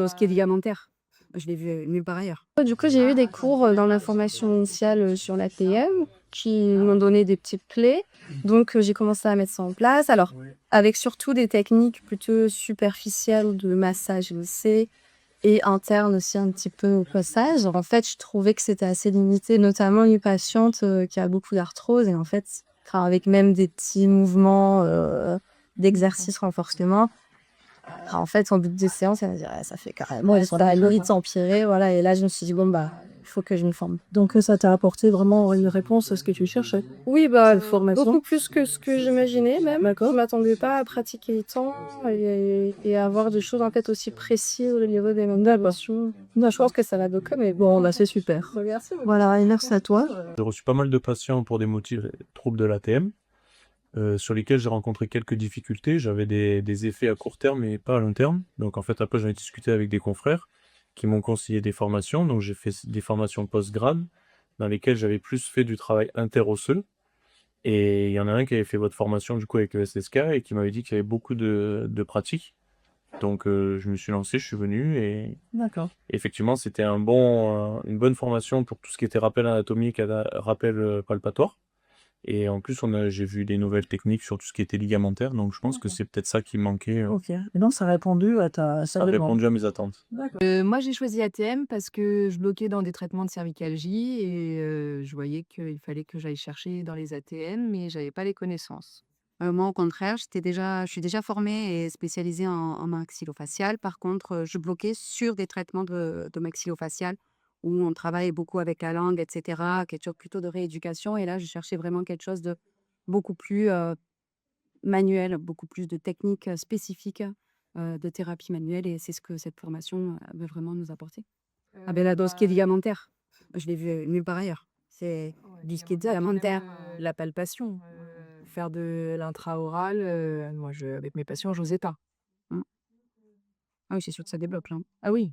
dose qui est ligamentaire. Je l'ai vu nulle part ailleurs. Du coup, j'ai eu des cours dans la formation initiale sur l'ATM qui m'ont donné des petites clés. Donc, j'ai commencé à mettre ça en place. Alors, avec surtout des techniques plutôt superficielles de massage glissé et interne aussi un petit peu au passage. En fait, je trouvais que c'était assez limité, notamment une patiente qui a beaucoup d'arthrose. Et en fait, avec même des petits mouvements d'exercice renforcement, en fait, en bout de séance, elle m'a dit: «Ouais, ça fait carrément, elles sont là, elles méritent s'empirer», voilà. Et là, je me suis dit: «Bon, bah, il faut que je me forme». Donc ça t'a apporté vraiment une réponse à ce que tu cherchais? Oui, bah, Cette formation? beaucoup plus que ce que j'imaginais même. Je D'accord. m'attendais pas à pratiquer tant et à avoir des choses en fait aussi précises au niveau des mêmes D'accord. notions. Je D'accord. pense que ça va bloquer, mais Bon, bah, c'est super. merci beaucoup. Voilà, et merci à toi. J'ai reçu pas mal de patients pour des motifs troubles de l'ATM, sur lesquels j'ai rencontré quelques difficultés. J'avais des effets à court terme et pas à long terme. Donc en fait, après, j'en ai discuté avec des confrères qui m'ont conseillé des formations. Donc j'ai fait des formations post-grade dans lesquelles j'avais plus fait du travail interosseux. Et il y en a un qui avait fait votre formation du coup avec le SSK et qui m'avait dit qu'il y avait beaucoup de pratiques. Donc je me suis lancé, je suis venu et D'accord. effectivement c'était une bonne formation pour tout ce qui était rappel anatomique et rappel palpatoire. Et en plus j'ai vu des nouvelles techniques sur tout ce qui était ligamentaire, donc je pense que c'est peut-être ça qui me manquait. OK. Et donc ça a répondu à ta Ça a demande? répondu à mes attentes. D'accord. Moi, j'ai choisi ATM parce que je bloquais dans des traitements de cervicalgie et je voyais qu'il fallait que j'aille chercher dans les ATM, mais j'avais pas les connaissances. Moi, au contraire, je suis déjà formée et spécialisée en maxillofacial. Par contre, je bloquais sur des traitements de maxillofacial où on travaille beaucoup avec la langue, et cetera, quelque chose plutôt de rééducation. Et là, je cherchais vraiment quelque chose de beaucoup plus manuel, beaucoup plus de techniques spécifiques de thérapie manuelle. Et c'est ce que cette formation veut vraiment nous apporter. Ah ben la dose qui est ligamentaire, je l'ai vu nulle part ailleurs. C'est du ski ligamentaire. La palpation, faire de l'intraoral, moi je avec mes patients, j'osais pas. Mmh. Ah oui, c'est sûr que ça débloque là. Ah oui.